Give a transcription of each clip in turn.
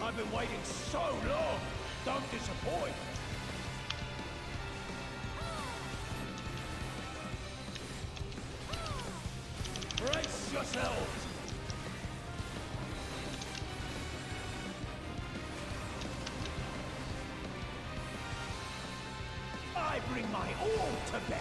I've been waiting so long. Don't disappoint. Brace yourselves. I bring my all to bear.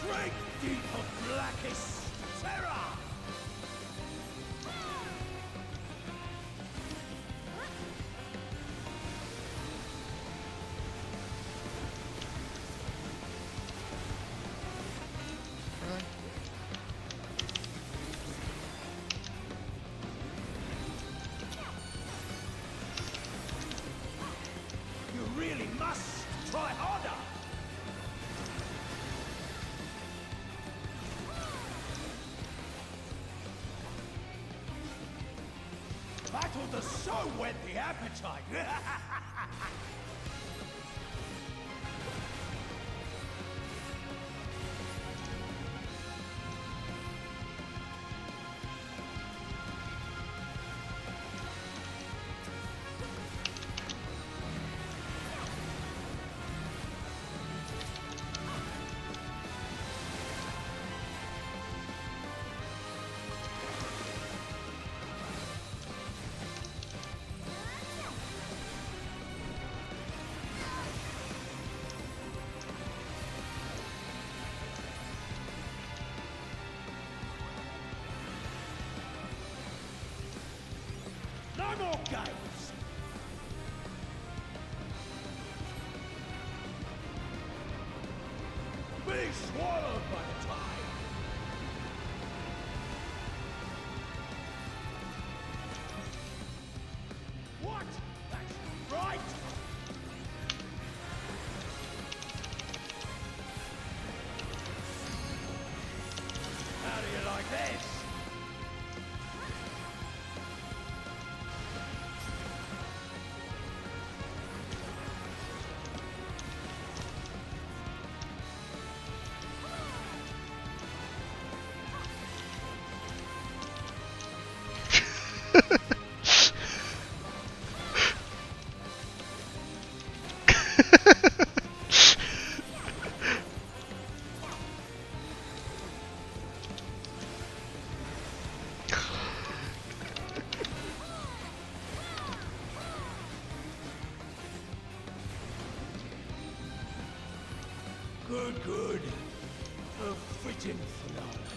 Drink deep of blackest terror! You really must try harder! Battle does so whet the appetite! No more games! Be swallowed by the tide! What? That's right! How do you like this? Good, good. A fitting finale.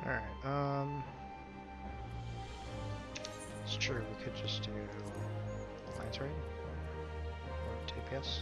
Alright, it's true, we could just do Alliance Raid or TPS.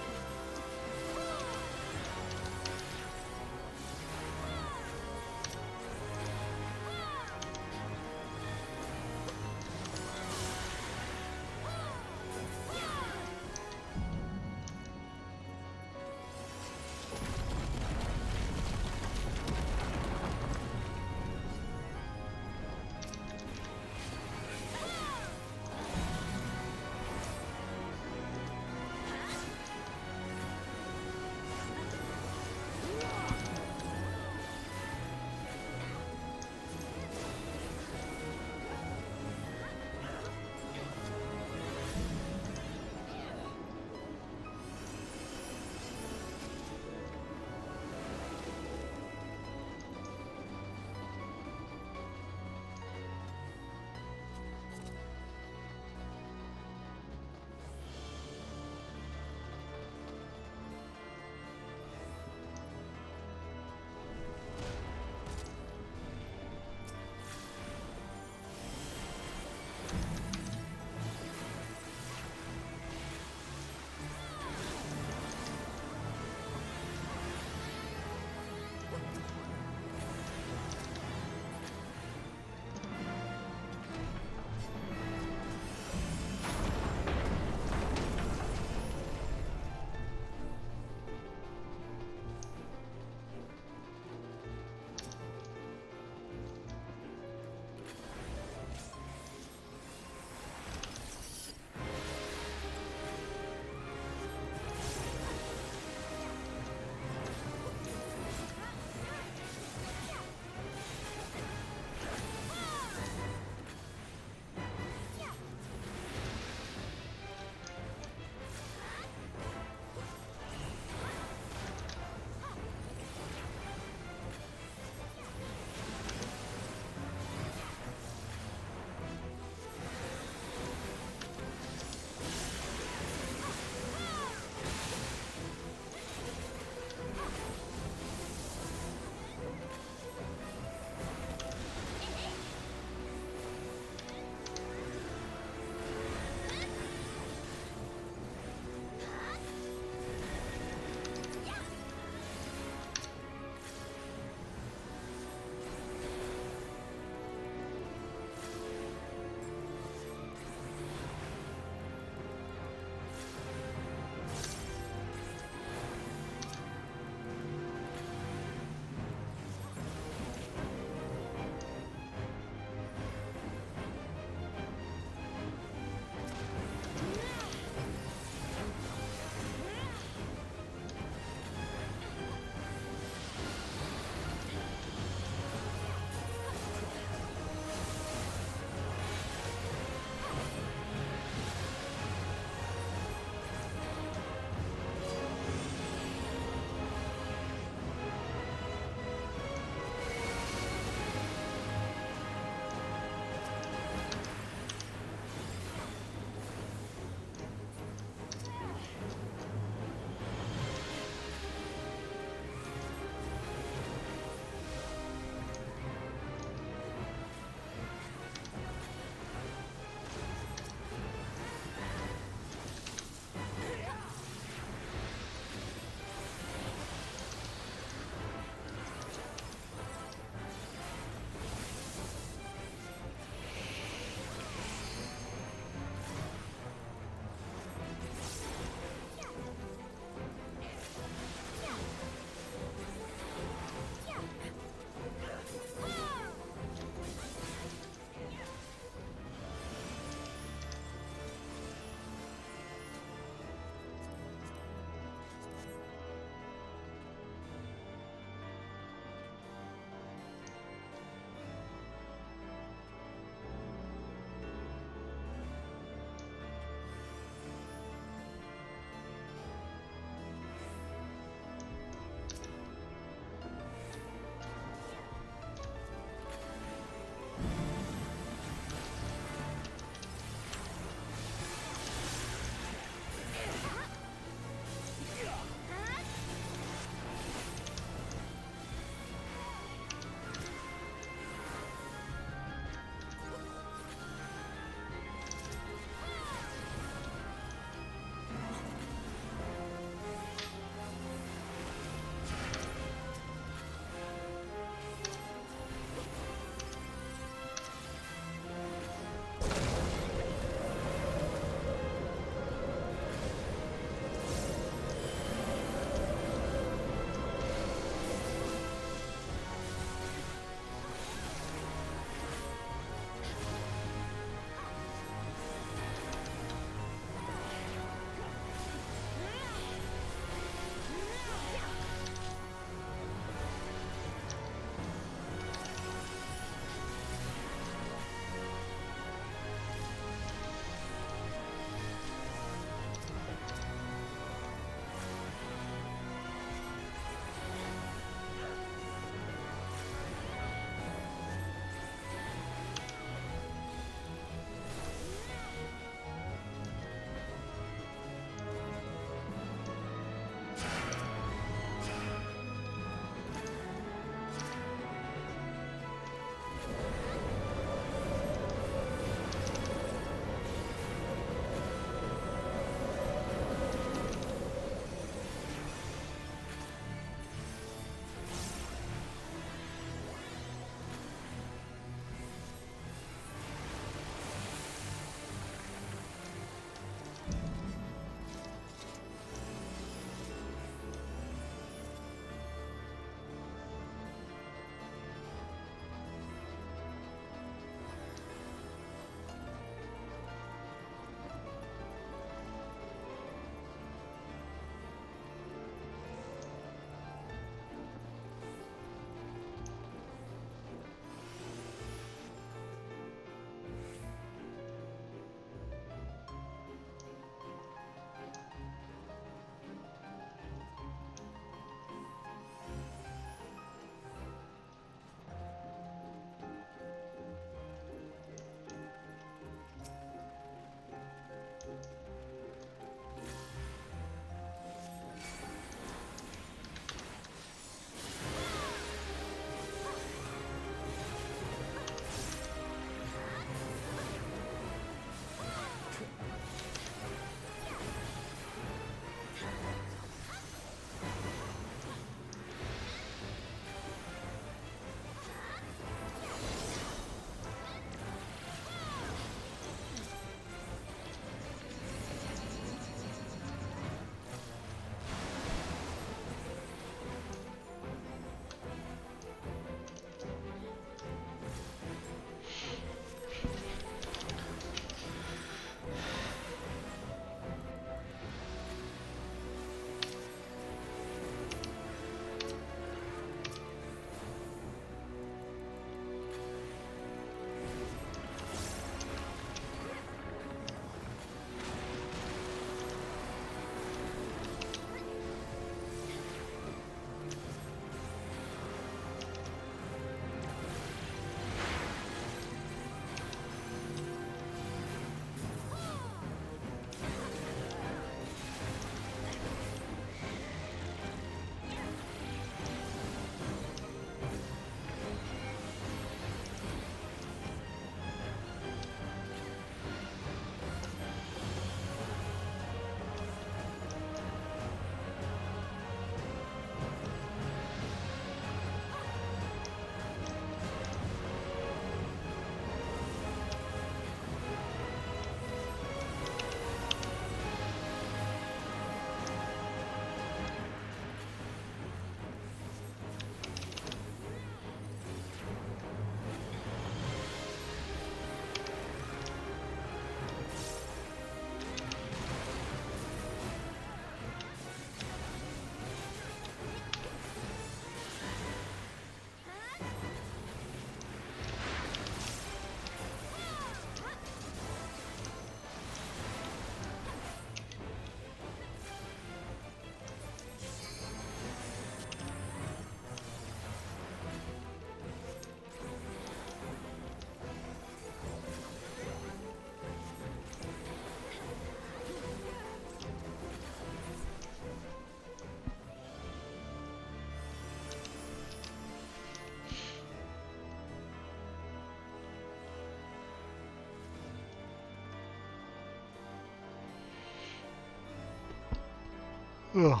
Ugh.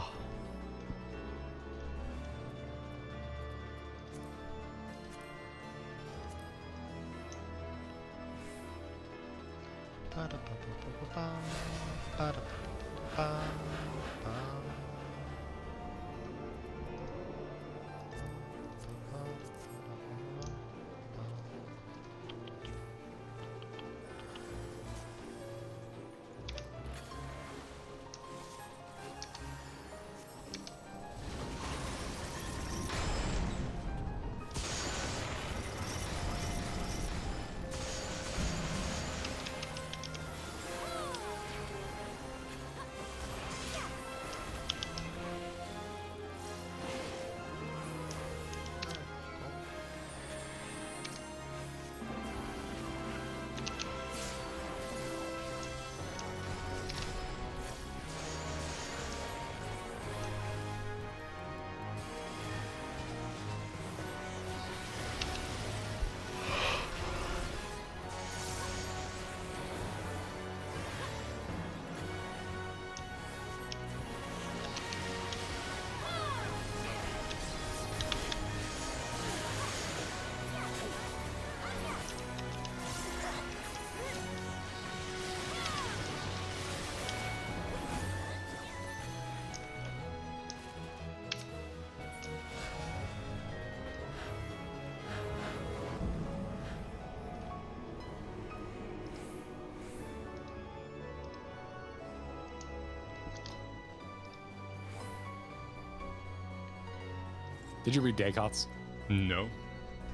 Did you read Dakots? No.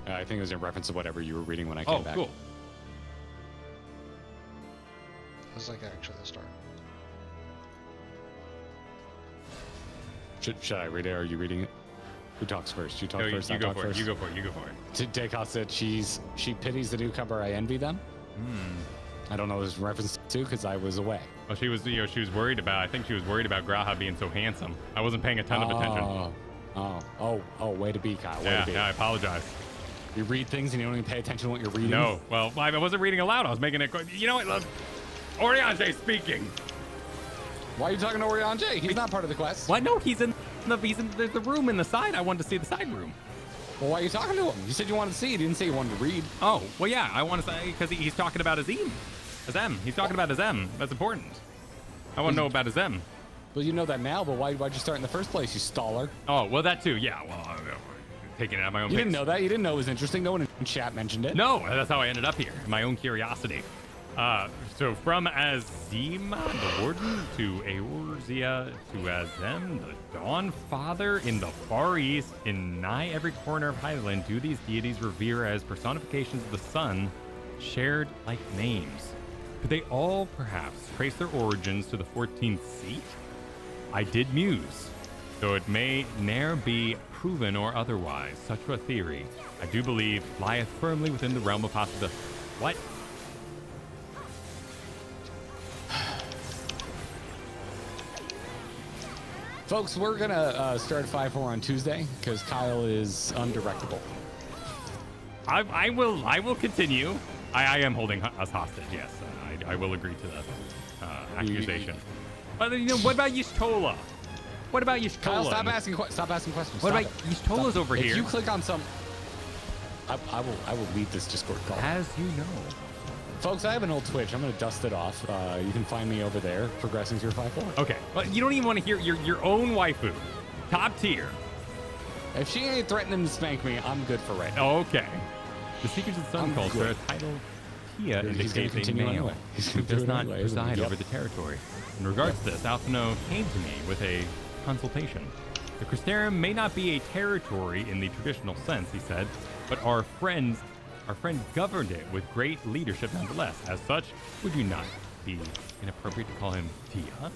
I think it was in reference to whatever you were reading when I Oh, came back. cool. It's like actually the start. Should I read it, or are you reading it? Who talks first? You talk No, first. you I go talk for it. first? You go for it. You go for it. Dakots said she pities the newcomer. I envy them. I don't know what it was in reference to because I was away. Well, she was, she was worried about. I think she was worried about Graha being so handsome. I wasn't paying a ton of attention. Way to be, Kyle. Way Yeah, to be. yeah. I apologize. You read things and you don't even pay attention to what you're reading. No, well, I wasn't reading aloud. I was making it. You know what? Look, Oriange speaking. Why are you talking to Orion J? He's not part of the quest. What? No, there's the room in the side. I wanted to see the side room. Well, why are you talking to him? You said you wanted to see. You didn't say you wanted to read. Oh, well, yeah. I want to say because he's talking about Azim. Azem. He's talking about Azem. That's important. I want to know about Azem. Well, you know that now, but why'd you start in the first place, you staller? Oh, well, that too. Yeah. Well, taking it at my own You pace. didn't know that? You didn't know it was interesting? No one in chat mentioned it? No, that's how I ended up here. My own curiosity. So from Azim, the Warden, to Eorzea, to Azem, the Dawn Father, in the Far East, in nigh every corner of Highland, do these deities revere as personifications of the sun, shared like names? Could they all, perhaps, trace their origins to the 14th seat? I did muse, though it may ne'er be proven or otherwise. Such a theory, I do believe, lieth firmly within the realm of possibility. What? Folks, we're going to start 5-4 on Tuesday because Kyle is undirectable. I will continue. I am holding us hostage, yes. I will agree to that accusation. But what about Y'shtola? What about Y'shtola? Kyle, stop asking questions. What Stop about it. Y'shtola's Stop. over If here? you click on some... I will leave this Discord call. As you know. Folks, I have an old Twitch. I'm going to dust it off. You can find me over there, progressing through 5-4. Okay. Well, you don't even want to hear your own waifu. Top tier. If she ain't threatening to spank me, I'm good for right now. Okay. The Secrets of the Sun I'm culture, good. a title Tia He's gonna indicates a continue male anyway. He's who gonna do does it not anyway, isn't he? preside Yep. over the territory. In regards to this, Alphino came to me with a consultation. The Crystarium may not be a territory in the traditional sense, he said, but our friend governed it with great leadership nonetheless. As such, would you not be inappropriate to call him Tia?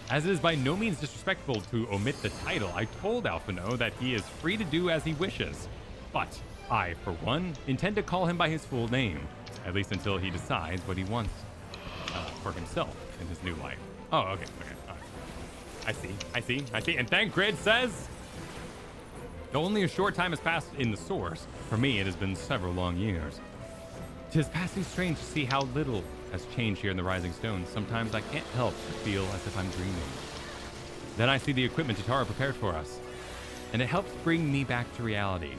As it is by no means disrespectful to omit the title, I told Alphino that he is free to do as he wishes. But I, for one, intend to call him by his full name, at least until he decides what he wants for himself in his new life. Oh, okay. All right. I see. And thank Grid says, though only a short time has passed in the source, for me it has been several long years. 'Tis passing strange to see how little has changed here in the Rising Stones. Sometimes I can't help but feel as if I'm dreaming. Then I see the equipment Tatara prepared for us, and it helps bring me back to reality.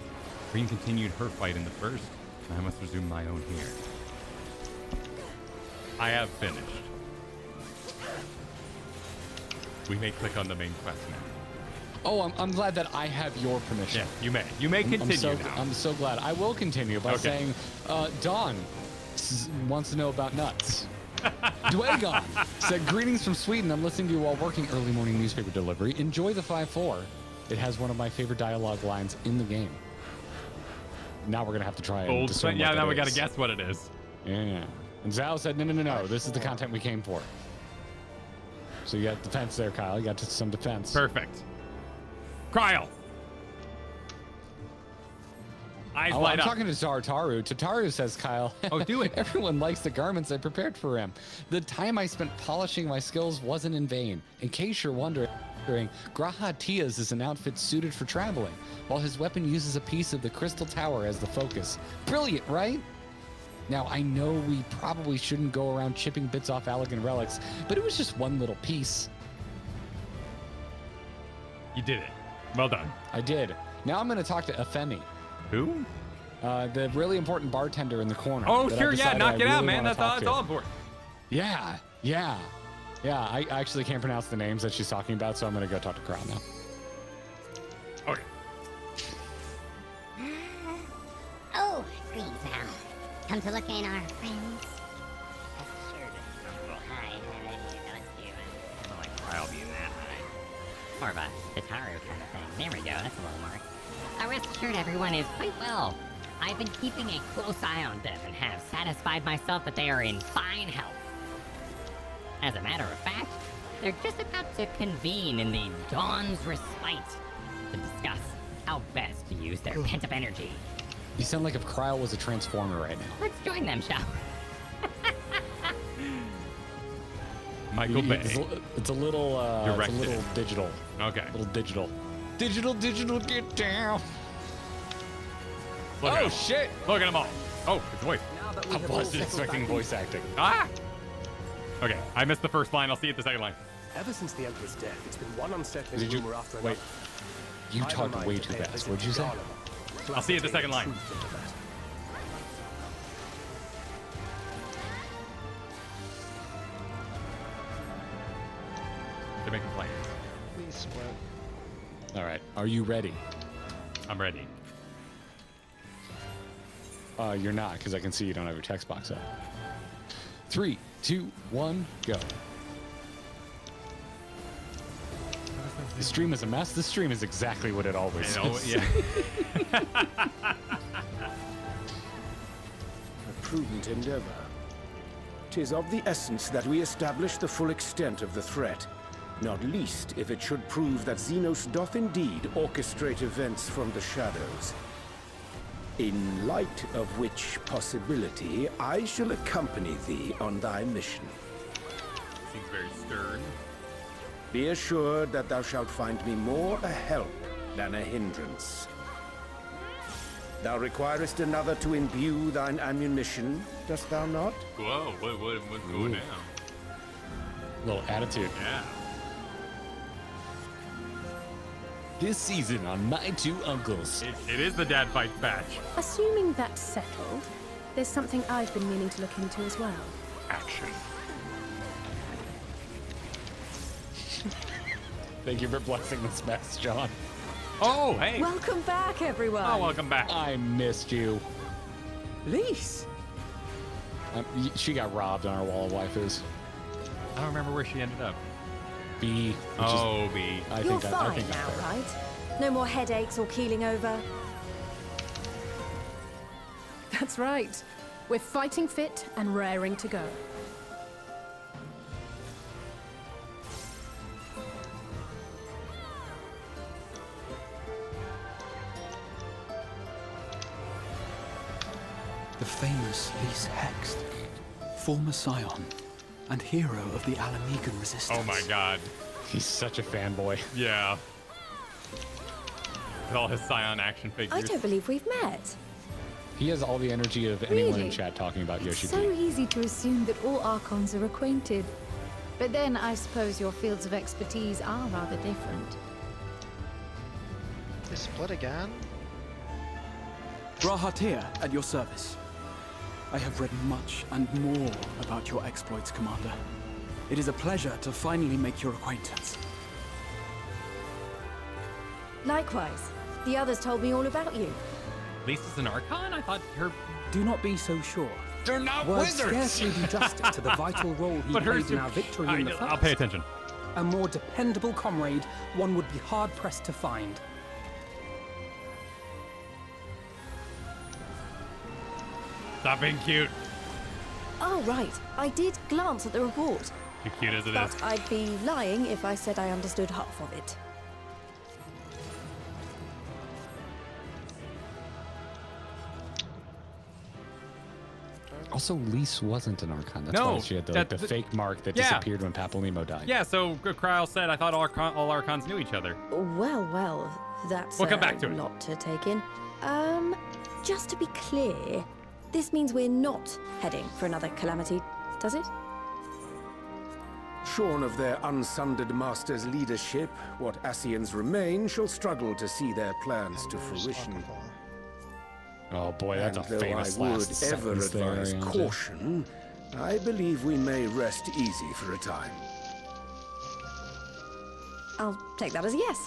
Green continued her fight in the first, and I must resume my own here. I have finished. We may click on the main quest now. Oh, I'm glad that I have your permission. Yes, you may. You may continue now. I'm so glad. I will continue by saying, Dawn wants to know about nuts. Dwagon said, greetings from Sweden. I'm listening to you while working early morning newspaper delivery. Enjoy the 5-4. It has one of my favorite dialogue lines in the game. Now we're going to have to try and Old discern yeah, what now that we got to is. guess what it is. Yeah. And Zhao said, no. This is the content we came for. So you got defense there, Kyle. You got some defense. Perfect. Cryle. Eyes Oh, light I'm up. talking to Tataru. Tataru says, Kyle. Oh, do it. Everyone likes the garments I prepared for him. The time I spent polishing my skills wasn't in vain. In case you're wondering, Graha Tia's is an outfit suited for traveling, while his weapon uses a piece of the Crystal Tower as the focus. Brilliant, right? Now, I know we probably shouldn't go around chipping bits off Allegan relics, but it was just one little piece. You did it. Well done. I did. Now I'm going to talk to Afeni, Who? the really important bartender in the corner. Oh, that I sure. Yeah, decided knock I it out, really man. wanna That's talk all, it's to. all important. Yeah. I actually can't pronounce the names that she's talking about, so I'm going to go talk to Crown now. Okay. Oh, greetings now. Come to look in our friends. Hi, I'll be in that high. More of a Tataru kind of thing. There we go, that's a little more. Rest assured everyone is quite well. I've been keeping a close eye on them and have satisfied myself that they are in fine health. As a matter of fact, they're just about to convene in the Dawn's Respite to discuss how best to use their pent-up energy. You sound like if Kryle was a transformer right now. Let's join them, shall we? Michael Bay. It's a little digital. Okay. A little digital. Digital, get down. Look at Oh, him. shit. Look at them all. Oh, it's voice. I wasn't expecting voice acting. Ah! Okay, I missed the first line. I'll see you at the second line. Ever since the Emperor's death, it's been one unsettling Did you- rumor after wait. another. You I've a talked mind way to too pay a fast. visit What'd to you say? Garlemald to I'll see you at the second line. ascertain the truth of the matter. They're making plans. Please sweat. All right. Are you ready? I'm ready. You're not, because I can see you don't have your text box up. 3, 2, 1, go. The stream is a mess. This stream is exactly what it always You know, is. yeah. A prudent endeavor. 'Tis of the essence that we establish the full extent of the threat, not least if it should prove that Xenos doth indeed orchestrate events from the shadows. In light of which possibility, I shall accompany thee on thy mission. Seems very stern. Be assured that thou shalt find me more a help than a hindrance. Thou requirest another to imbue thine ammunition, dost thou not? Whoa, what's going down? Little attitude. Yeah. This season on My Two Uncles. It is the Dad Fights batch. Assuming that's settled, there's something I've been meaning to look into as well. Action. Thank you for blessing this mess, John. Oh, hey. Welcome back, everyone. Oh, welcome back. I missed you. Lise. She got robbed on our wall of waifus. I don't remember where she ended up. B. Which Oh, B. is, I You're think fine I think now, I'm there. right? No more headaches or keeling over. That's right. We're fighting fit and raring to go. The famous Lise Hext, former scion and hero of the Alamegan resistance. Oh my god. He's such a fanboy. Yeah. With all his Scion action I figures. don't believe we've met. He has all the energy of anyone in Really? chat talking about Yoshi So P. easy to assume that all Archons are acquainted. But then I suppose your fields of expertise are rather different. They split again? Grahatir, at your service. I have read much and more about your exploits, Commander. It is a pleasure to finally make your acquaintance. Likewise. The others told me all about you. Lisa's an Archon? I thought her... Do not be so sure. They're not Words wizards! scarcely do justice to the vital role he But hers played in our victory in the first. I'll pay attention. A more dependable comrade, one would be hard-pressed to find. Stop being cute. Oh, right. I did glance at the report. Too cute as it is. But I'd be lying if I said I understood half of it. Also, Lise wasn't an Archon. That's No, why she had the, that- the fake mark that yeah. disappeared when Papalymo died. Yeah, so Kryl said I thought all Archons knew each other. Well, well, that's We'll come back to a it. lot to take in. Just to be clear, this means we're not heading for another calamity, does it? Shorn of their unsundered master's leadership, what Ascians remain shall struggle to see their plans to fruition. Oh boy, that's And a though famous I would last ever sentence there, advise Ariana. caution, I believe we may rest easy for a time. I'll take that as a yes.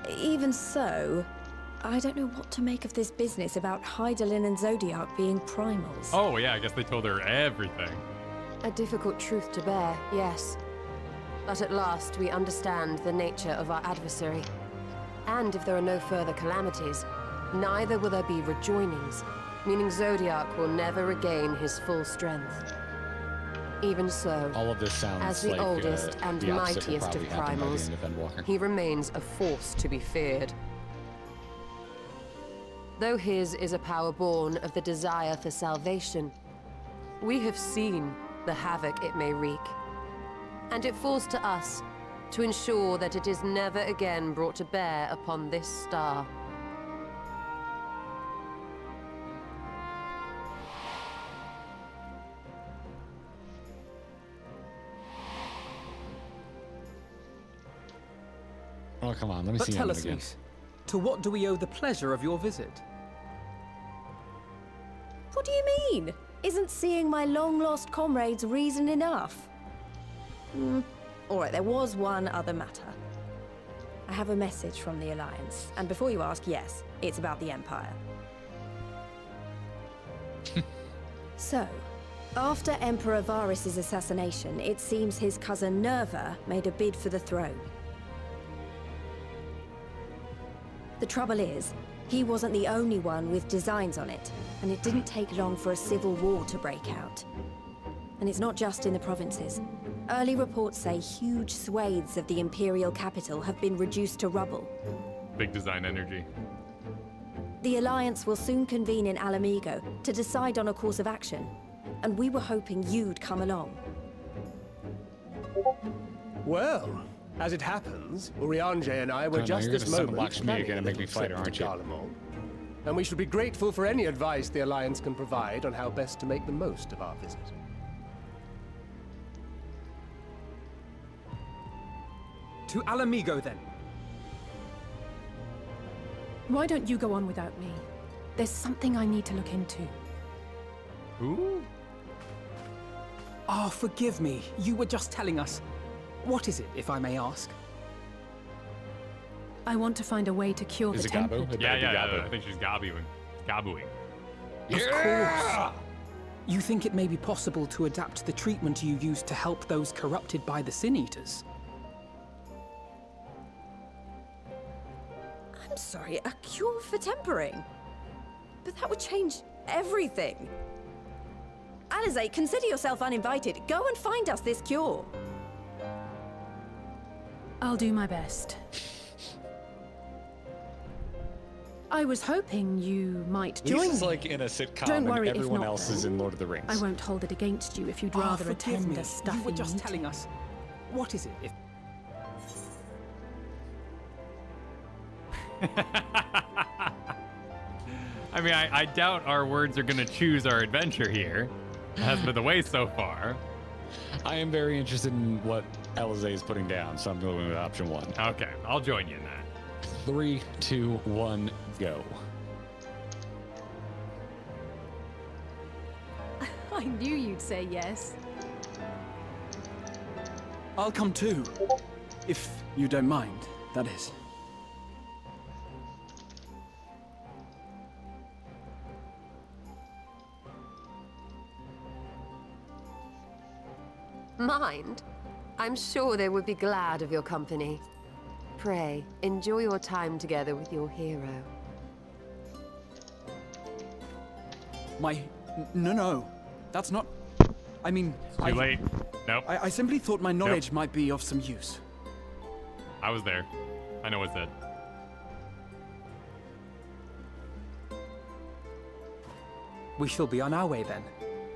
Even so, I don't know what to make of this business about Hydaelyn and Zodiac being primals. Oh yeah, I guess they told her everything. A difficult truth to bear, yes. But at last we understand the nature of our adversary. And if there are no further calamities, neither will there be rejoinings, meaning Zodiac will never regain his full strength. Even so, All of this sounds as the like oldest and the opposite will mightiest of probably happen by the primals, end of Endwalker. he remains a force to be feared. Though his is a power born of the desire for salvation, we have seen the havoc it may wreak. And it falls to us to ensure that it is never again brought to bear upon this star. Oh, come on, let me But see tell him us, again. Lise, to what do we owe the pleasure of your visit? What do you mean? Isn't seeing my long-lost comrades reason enough? All right, there was one other matter. I have a message from the Alliance, and before you ask, yes, it's about the Empire. So, after Emperor Varys' assassination, it seems his cousin Nerva made a bid for the throne. The trouble is, he wasn't the only one with designs on it, and it didn't take long for a civil war to break out. And it's not just in the provinces. Early reports say huge swathes of the Imperial capital have been reduced to rubble. Big design energy. The Alliance will soon convene in Alamigo to decide on a course of action, and we were hoping you'd come along. Well, as it happens, Urianger and I were Oh, no, just you're this gonna summon moment Lakshmi planning again and a make me little fight her, trip to aren't you? Garlemald. And we should be grateful for any advice the Alliance can provide on how best to make the most of our visit. To Alamigo, then. Why don't you go on without me? There's something I need to look into. Who? Oh, forgive me. You were just telling us. What is it, if I may ask? I want to find a way to cure Is the it Gabu? temple. It Yeah, better be yeah, Gabu. I think she's gobbying. Gobooing. Of course. You think it may be possible to adapt the treatment you used to help those corrupted by the Sin Eaters? I'm sorry, a cure for tempering? But that would change everything. Alizé, consider yourself uninvited. Go and find us this cure. I'll do my best. I was hoping you might join Lisa's me. like in a sitcom Don't worry and if everyone not. else is in Lord of the Rings. I won't hold it against you if you'd rather forgive attend me. a stuffy You were just meeting. telling us. What is it, if... I mean, I doubt our words are going to choose our adventure here. It has been the way so far. I am very interested in what Alize is putting down, so I'm going with option 1. Okay, I'll join you in that. 3, 2, 1, go. I knew you'd say yes. I'll come too. If you don't mind, that is. Mind? I'm sure they would be glad of your company. Pray, enjoy your time together with your hero. No. That's not... I mean... Too late. Nope. I simply thought my knowledge might be of some use. I was there. I know what's said. We shall be on our way then.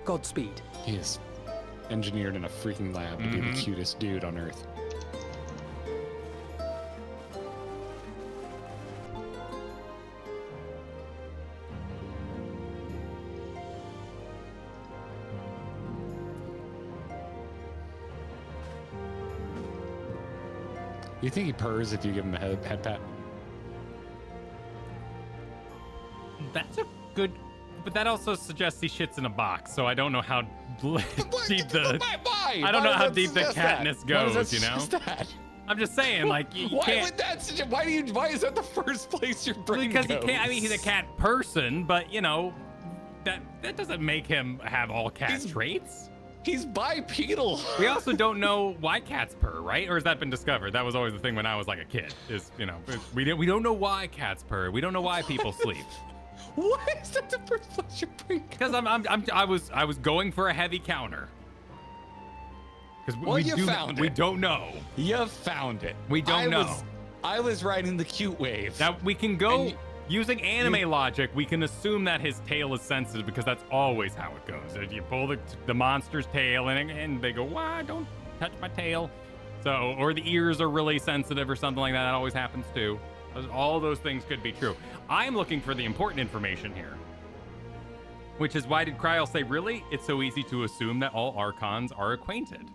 Godspeed. He is engineered in a freaking lab to be the cutest dude on Earth. You think he purrs if you give him a head pat? That's a good... But that also suggests he shits in a box, so I don't know how deep the... Why? I don't know how deep the suggest that? catness Why does goes, that you know? suggest that? I'm just saying, like, you Why can't... would that suggest... Why is that the first place your brain Because goes? he can't... I mean, he's a cat person, but, you know, that doesn't make him have all cat traits. He's bipedal. We also don't know why cats purr, right? Or has that been discovered? That was always the thing when I was like a kid. Is, you know, we don't know why cats purr. We don't know why people sleep. Why is that the first place your brain goes? Because I was going for a heavy counter. Because we don't know. You found it. We don't know. I was riding the cute wave. Now we can go using anime logic. We can assume that his tail is sensitive because that's always how it goes. You pull the monster's tail and they go, "Why? Don't touch my tail." So, or the ears are really sensitive or something like that. That always happens too. All those things could be true. I'm looking for the important information here, which is why did Kryl say, "Really? It's so easy to assume that all Archons are acquainted."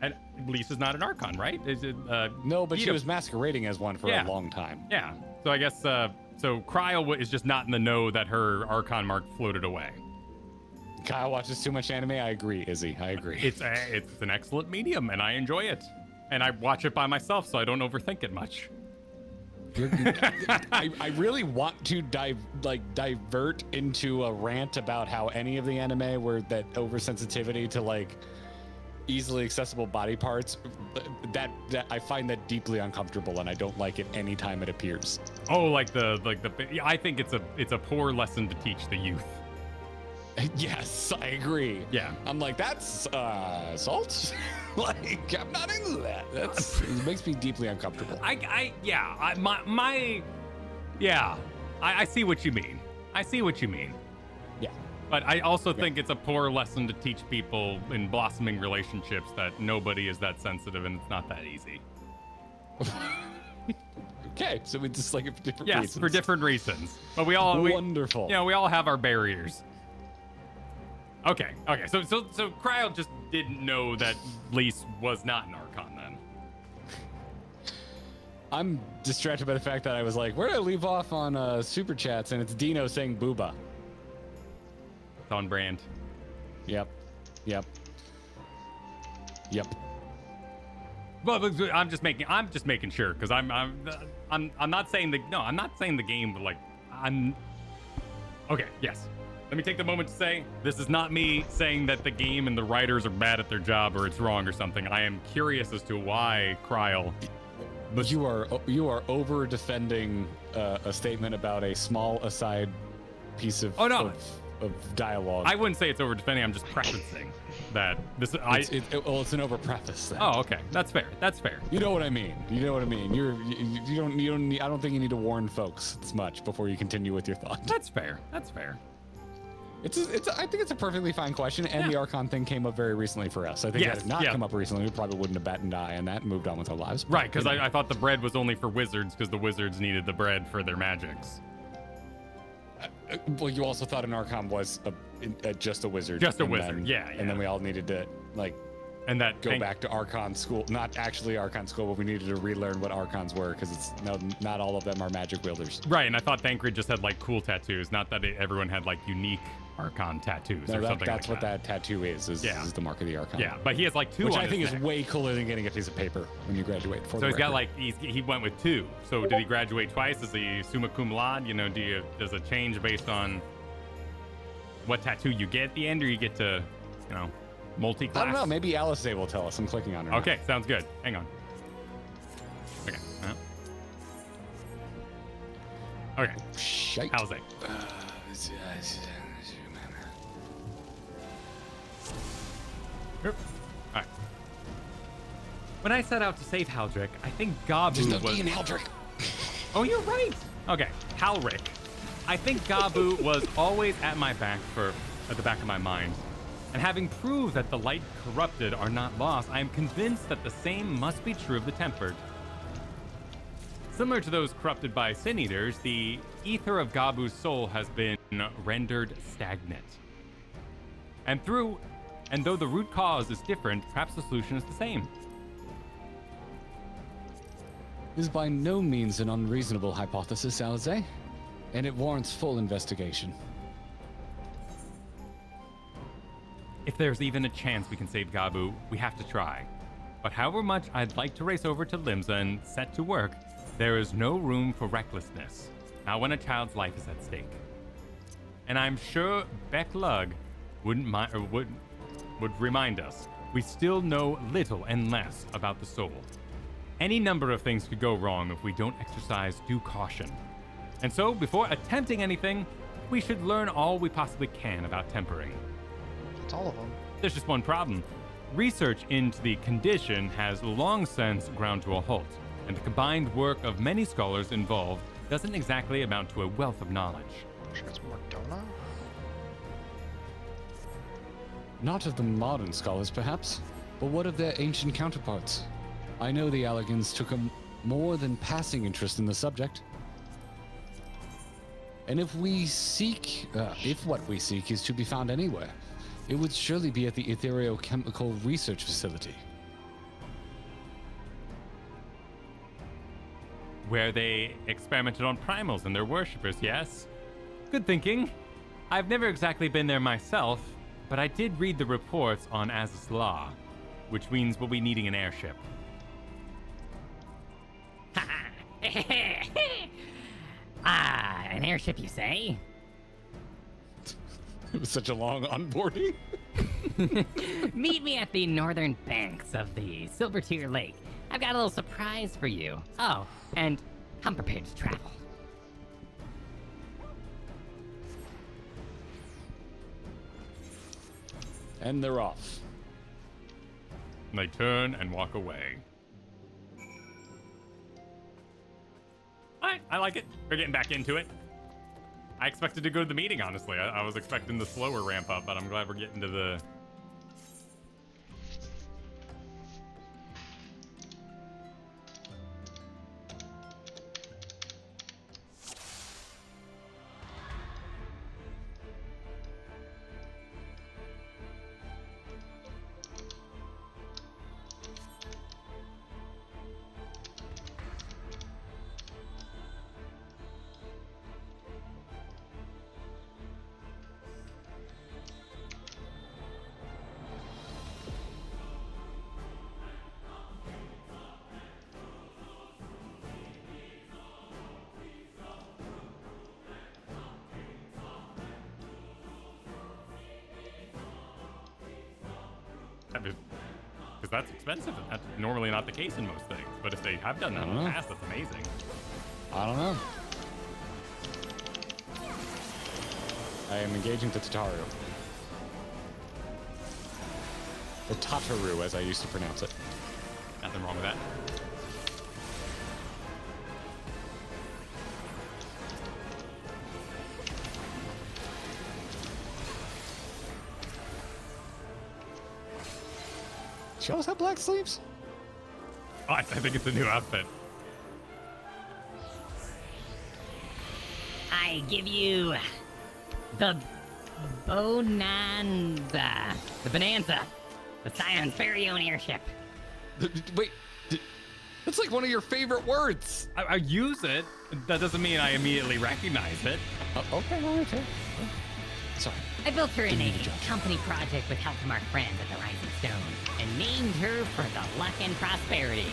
And Lisa's not an Archon, right? Is it, no, but she was masquerading as one for a long time. Yeah. So I guess so Kryl is just not in the know that her Archon mark floated away. Kyle watches too much anime. I agree, Izzy. I agree. It's an excellent medium, and I enjoy it. And I watch it by myself, so I don't overthink it much. I really want to divert into a rant about how any of the anime where that oversensitivity to like easily accessible body parts, that I find that deeply uncomfortable, and I don't like it any time it appears. Oh, like the I think it's a poor lesson to teach the youth. Yes, I agree. Yeah, I'm like, that's assault. Like, I'm not into that. It makes me deeply uncomfortable. I see what you mean. I see what you mean. Yeah. But I also think it's a poor lesson to teach people in blossoming relationships that nobody is that sensitive and it's not that easy. Okay, so we just like it for different reasons. Yes, for different reasons. But we all wonderful. We all have our barriers. Okay. So Kryl just didn't know that Lise was not an Archon then. I'm distracted by the fact that I was like, where did I leave off on Super Chats? And it's Dino saying booba. It's on brand. Yep. Well, I'm just making sure because I'm not saying the game, but like okay, yes. Let me take the moment to say this is not me saying that the game and the writers are bad at their job or it's wrong or something. I am curious as to why Kryl. But you are over defending a statement about a small aside piece of of dialogue. I wouldn't say it's over defending. I'm just prefacing that this. It's an over preface. Then. Oh, okay, that's fair. You know what I mean. You don't. I don't think you need to warn folks as much before you continue with your thought. That's fair. I think it's a perfectly fine question, and the Archon thing came up very recently for us. I think had it not come up recently, we probably wouldn't have batted an eye on that and moved on with our lives. Right, because I thought the bread was only for wizards because the wizards needed the bread for their magics. Well, you also thought an Archon was just a wizard. Just a and wizard, then- yeah. And then we all needed to, like, and that go back to Archon school. Not actually Archon school, but we needed to relearn what Archons were, because it's not all of them are magic wielders. Right, and I thought Thancred just had like cool tattoos, not that everyone had like unique Archon tattoos or something That's like what that tattoo is the mark of the Archon. Yeah, but he has like two Which on I his think neck. is way cooler than getting a piece of paper when you graduate. So he's got like, he went with two. So did he graduate twice? Is he summa cum laude? You know, does it change based on what tattoo you get at the end, or you get to, you know, multi-class? I don't know. Maybe Alice will tell us. I'm clicking on her. now. Okay, sounds good. Hang on. Okay. Okay. Shite. How's it? Alright. When I set out to save Haldrick, I think Gabu There's no was... D in Haldrick. Oh, you're right. Okay, Halric. I think Gabu was always at the back of my mind. And having proved that the light corrupted are not lost, I am convinced that the same must be true of the tempered. Similar to those corrupted by Sin Eaters, the ether of Gabu's soul has been rendered stagnant. And though the root cause is different, perhaps the solution is the same. This is by no means an unreasonable hypothesis, Alize, and it warrants full investigation. If there's even a chance we can save Gabu, we have to try. But however much I'd like to race over to Limsa and set to work, there is no room for recklessness, not when a child's life is at stake. And I'm sure Beck Lug would remind us, we still know little and less about the soul. Any number of things could go wrong if we don't exercise due caution. And so, before attempting anything, we should learn all we possibly can about tempering. It's all of them. There's just one problem. Research into the condition has long since ground to a halt, and the combined work of many scholars involved doesn't exactly amount to a wealth of knowledge. Sure, it's Mordona? Not of the modern scholars, perhaps, but what of their ancient counterparts? I know the Allegans took a more than passing interest in the subject. And if what we seek is to be found anywhere, it would surely be at the Ethereochemical Research Facility. Where they experimented on primals and their worshippers, yes? Good thinking. I've never exactly been there myself, but I did read the reports on Azus Law, which means we'll be needing an airship. An airship, you say? It was such a long onboarding. Meet me at the northern banks of the Silvertear Lake. I've got a little surprise for you. Oh, and I'm prepared to travel. And they're off. And they turn and walk away. Alright, I like it. We're getting back into it. I expected to go to the meeting, honestly. I was expecting the slower ramp up, but I'm glad we're getting to the... Because that's expensive, and that's normally not the case in most things. But if they have done that in the past, that's amazing. I don't know. I am engaging the Tataru. Or Tataru, as I used to pronounce it. Nothing wrong with that. She always have black sleeves? Oh, I think it's a new outfit. I give you the Bonanza. The Bonanza. The Scion's very own airship. Wait, that's like one of your favorite words. I use it. That doesn't mean I immediately recognize it. Okay, all right, okay. Sorry. I built her in a company project with help from our friends at the Rising Stone and named her for the luck and prosperity.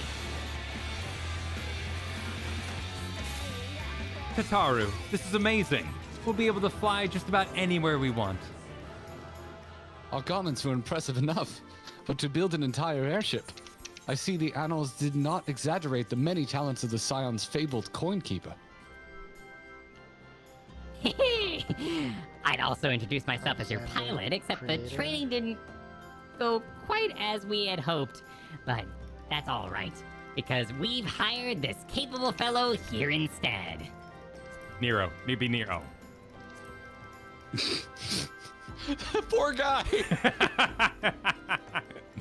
Tataru, this is amazing. We'll be able to fly just about anywhere we want. Our garments were impressive enough, but to build an entire airship, I see the annals did not exaggerate the many talents of the Scion's fabled coin keeper. I'd also introduce myself as your pilot, except the training didn't go quite as we had hoped. But that's all right, because we've hired this capable fellow here instead. Nero. Need be Nero. Poor guy.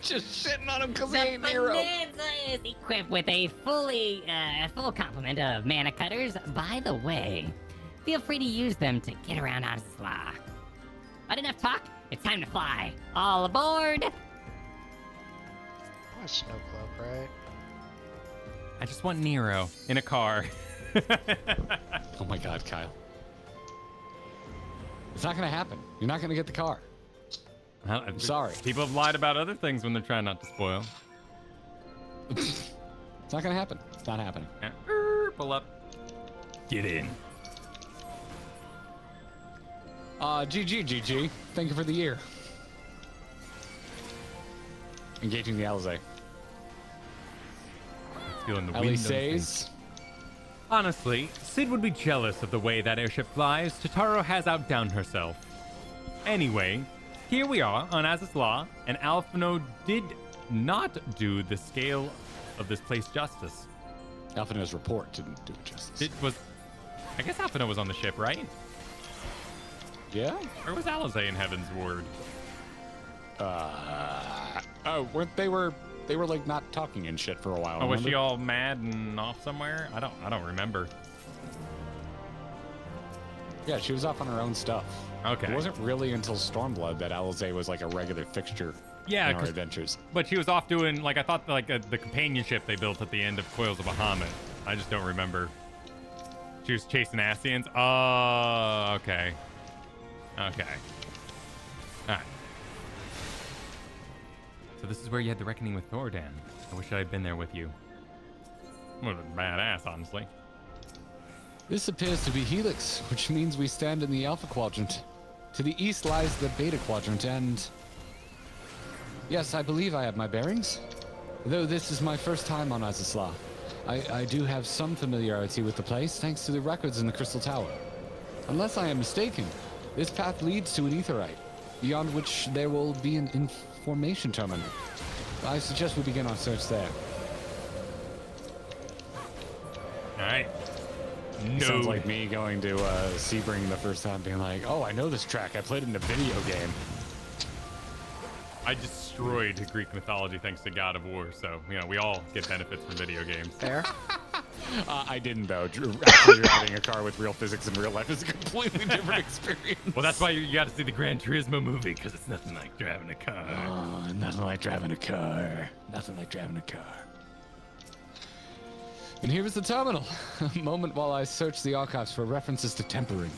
Just shitting on him because he ain't Nero. Bonanza is equipped with a full complement of mana cutters. By the way, feel free to use them to get around Azazla. But enough talk, it's time to fly. All aboard! A snow globe, right? I just want Nero in a car. Oh my god, Kyle. It's not gonna happen. You're not gonna get the car. I'm sorry. People have lied about other things when they're trying not to spoil. It's not gonna happen. It's not happening. Yeah. Pull up. Get in. GG. Thank you for the year. Engaging the Alizé. Feeling the wind. Ellie says. Honestly, Sid would be jealous of the way that airship flies. Tataru has outdone herself. Anyway, here we are on Azazla, and Alphino did not do the scale of this place justice. Alphino's report didn't do it justice. I guess Alphino was on the ship, right? Yeah? Or was Alizé in Heaven's Ward? Weren't they were like not talking and shit for a while. Oh, was remember? she all mad and off somewhere? I don't remember. Yeah, she was off on her own stuff. Okay. It wasn't really until Stormblood that Alizé was like a regular fixture in our adventures. But she was off doing, like, I thought, like, the companionship they built at the end of Coils of Bahamut. I just don't remember. She was chasing Ascians? Oh, okay. Okay. Alright. So this is where you had the reckoning with Thordan. I wish I had been there with you. Would have been badass, honestly. This appears to be Helix, which means we stand in the Alpha Quadrant. To the east lies the Beta Quadrant, and... Yes, I believe I have my bearings. Though this is my first time on Azazla, I do have some familiarity with the place, thanks to the records in the Crystal Tower. Unless I am mistaken, this path leads to an Aetheryte, beyond which there will be an information terminal. I suggest we begin our search there. Alright. No. Sounds like me going to Sebring the first time, being like, "Oh, I know this track. I played it in a video game." I destroyed Greek mythology thanks to God of War, so we all get benefits from video games. Fair. I didn't though. Actually, driving a car with real physics in real life is a completely different experience. Well, that's why you got to see the Gran Turismo movie, because it's nothing like driving a car. Oh, nothing like driving a car. Nothing like driving a car. And here is the terminal. A moment while I search the archives for references to tempering.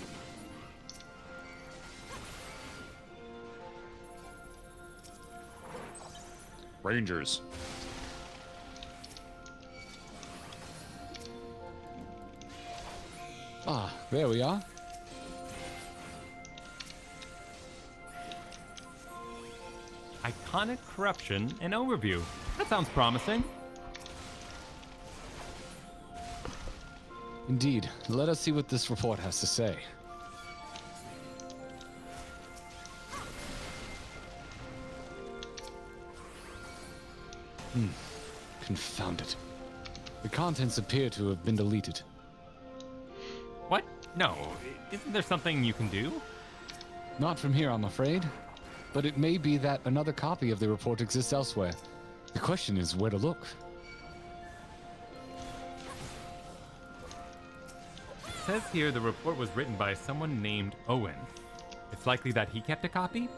Rangers. Ah, there we are. Iconic corruption and overview. That sounds promising. Indeed. Let us see what this report has to say. Confound it. The contents appear to have been deleted. What? No. Isn't there something you can do? Not from here, I'm afraid. But it may be that another copy of the report exists elsewhere. The question is where to look. says here the report was written by someone named Owen. It's likely that he kept a copy?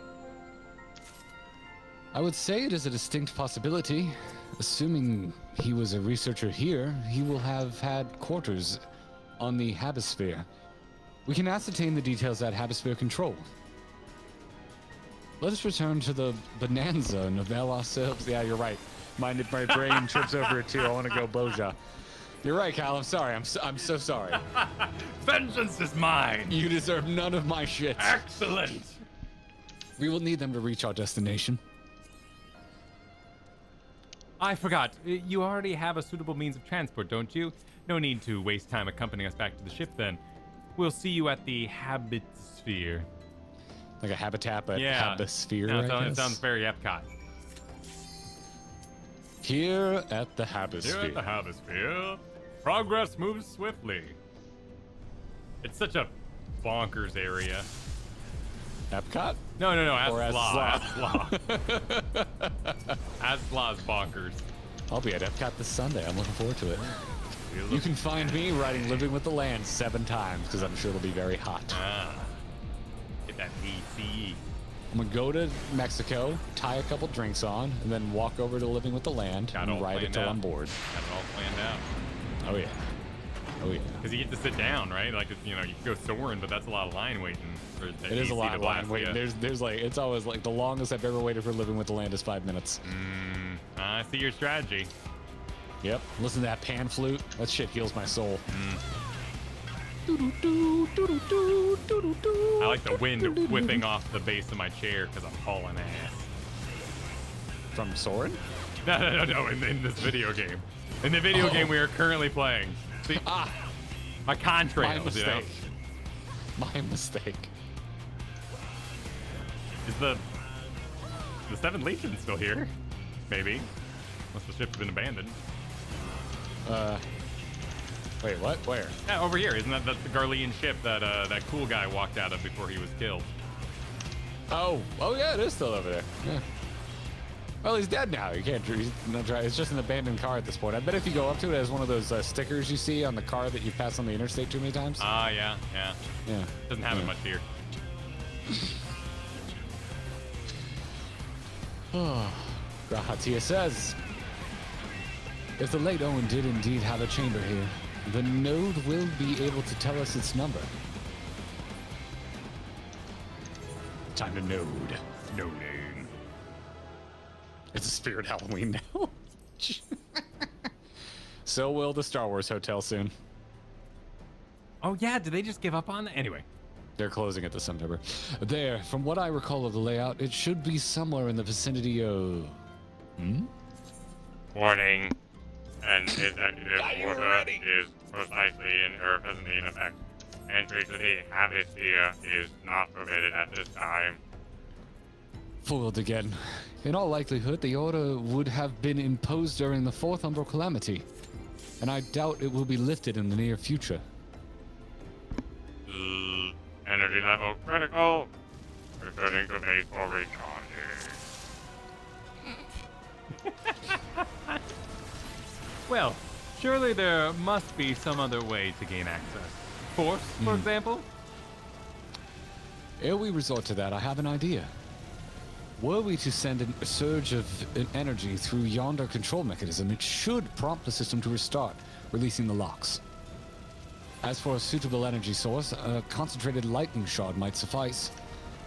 I would say it is a distinct possibility. Assuming he was a researcher here, he will have had quarters on the Habisphere. We can ascertain the details that Habisphere control. Let us return to the Bonanza and avail ourselves. Yeah, you're right. My brain trips over it too. I want to go Boja. You're right, Cal. I'm sorry. I'm so sorry. Vengeance is mine. You deserve none of my shit. Excellent. We will need them to reach our destination. I forgot. You already have a suitable means of transport, don't you? No need to waste time accompanying us back to the ship then. We'll see you at the Habisphere. Like a habitat, but yeah. Habisphere, No, I it guess. sounds very Epcot. Here at the Habisphere. Here at the Habisphere, progress moves swiftly. It's such a bonkers area. Epcot? No, Or Asla. Asla's bonkers. I'll be at Epcot this Sunday. I'm looking forward to it. You can find me writing Living with the Land 7 times, because I'm sure it'll be very hot. Get that BCE. I'm gonna go to Mexico, tie a couple drinks on, and then walk over to Living with the Land and ride it till I'm bored. Got it all planned out. Oh yeah. Oh yeah. Because you get to sit down, right? Like, you know, you can go soaring, but that's a lot of line waiting. For the It is a AC lot to of line blast waiting. you. There's like, it's always like the longest I've ever waited for Living with the Land is 5 minutes. I see your strategy. Yep. Listen to that pan flute. That shit heals my soul. I like the wind whipping off the base of my chair because I'm hauling ass. From Soren? No, in this video game. In the video game we are currently playing. See, my contrails, My mistake. you know? My mistake. Is the Seven Legion still here? Maybe. Unless the ship's been abandoned. Wait, what? Where? Yeah, over here. Isn't that's the Garlean ship that that cool guy walked out of before he was killed? Oh yeah, it is still over there. Yeah. Well, he's dead now. You can't. He's not try. It's just an abandoned car at this point. I bet if you go up to it, it has one of those stickers you see on the car that you pass on the interstate too many times. Yeah. Yeah. Doesn't have it much here. Grahatia says, if the late Owen did indeed have a chamber here, the node will be able to tell us its number. Time to node. Noding. It's a spirit Halloween now. So will the Star Wars Hotel soon. Oh yeah, did they just give up on it? Anyway. They're closing it this September. There, from what I recall of the layout, it should be somewhere in the vicinity of... Warning. An executive order is precisely in her present effect. Entry to the Habisphere is not permitted at this time. Foiled again. In all likelihood, the order would have been imposed during the Fourth Umbral Calamity, and I doubt it will be lifted in the near future. Energy level critical. Returning to base for recharging. Well, surely there must be some other way to gain access. Force, for example? Ere we resort to that, I have an idea. Were we to send a surge of energy through yonder control mechanism, it should prompt the system to restart, releasing the locks. As for a suitable energy source, a concentrated lightning shard might suffice.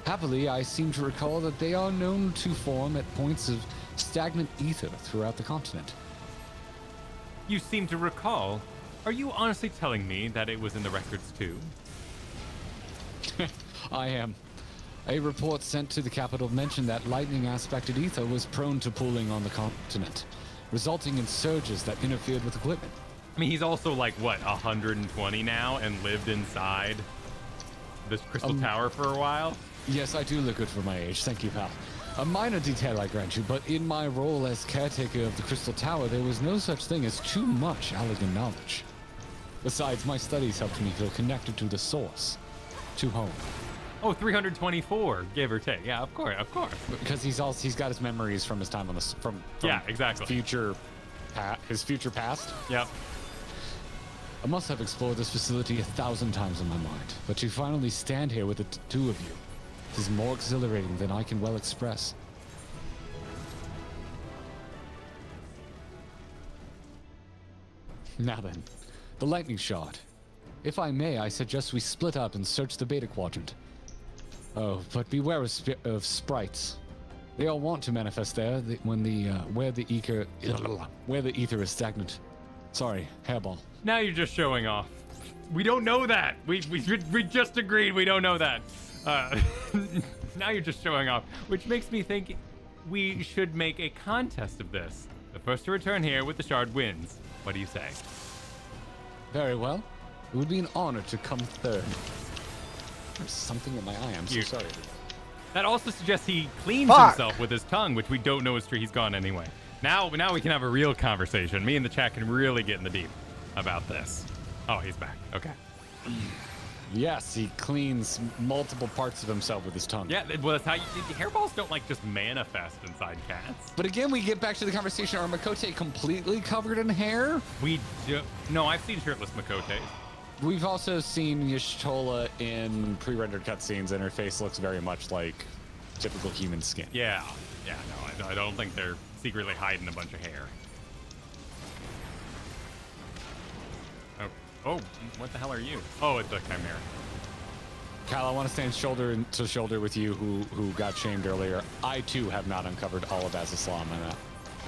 Happily, I seem to recall that they are known to form at points of stagnant ether throughout the continent. You seem to recall. Are you honestly telling me that it was in the records too? I am. A report sent to the capital mentioned that lightning-aspected ether was prone to pooling on the continent, resulting in surges that interfered with equipment. I mean, he's also like, what, 120 now and lived inside this crystal tower for a while? Yes, I do look good for my age. Thank you, pal. A minor detail, I grant you, but in my role as caretaker of the Crystal Tower, there was no such thing as too much Allagan knowledge. Besides, my studies helped me feel connected to the source, to home. Oh, 324, give or take. Yeah, of course. Because he's got his memories from his time on from yeah, exactly. His future past. Yep. I must have explored this facility 1,000 times in my mind, but to finally stand here with the two of you, it is more exhilarating than I can well express. Now then, the lightning shot. If I may, I suggest we split up and search the beta quadrant. Oh, but beware of sprites. They all want to manifest there when where the ether is stagnant. Sorry, hairball. Now you're just showing off. We don't know that. We just agreed we don't know that. Now you're just showing off, which makes me think we should make a contest of this. The first to return here with the shard wins. What do you say? Very well. It would be an honor to come third. There's something in my eye. I'm so sorry. That also suggests he cleans himself with his tongue, which we don't know is true. He's gone anyway. Now we can have a real conversation. Me and the chat can really get in the deep about this. Oh, he's back. Okay. Yes, he cleans multiple parts of himself with his tongue. Yeah, well, that's how hairballs don't like just manifest inside cats. But again, we get back to the conversation. Are Makote completely covered in hair? No, I've seen shirtless Makotes. We've also seen Y'shtola in pre-rendered cutscenes, and her face looks very much like typical human skin. Yeah, no, I don't think they're secretly hiding a bunch of hair. Oh, what the hell are you? Oh, it's a chimera. Cal, I want to stand shoulder to shoulder with you who got shamed earlier. I, too, have not uncovered all of Azazlam.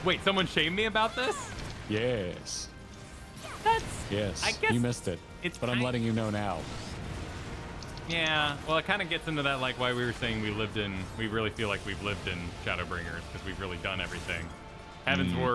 Wait, someone shamed me about this? Yes. Yes, I guess you missed it. But I'm letting you know now. Yeah, well, it kind of gets into that, like, why we were saying we really feel like we've lived in Shadowbringers, because we've really done everything. Heaven's Word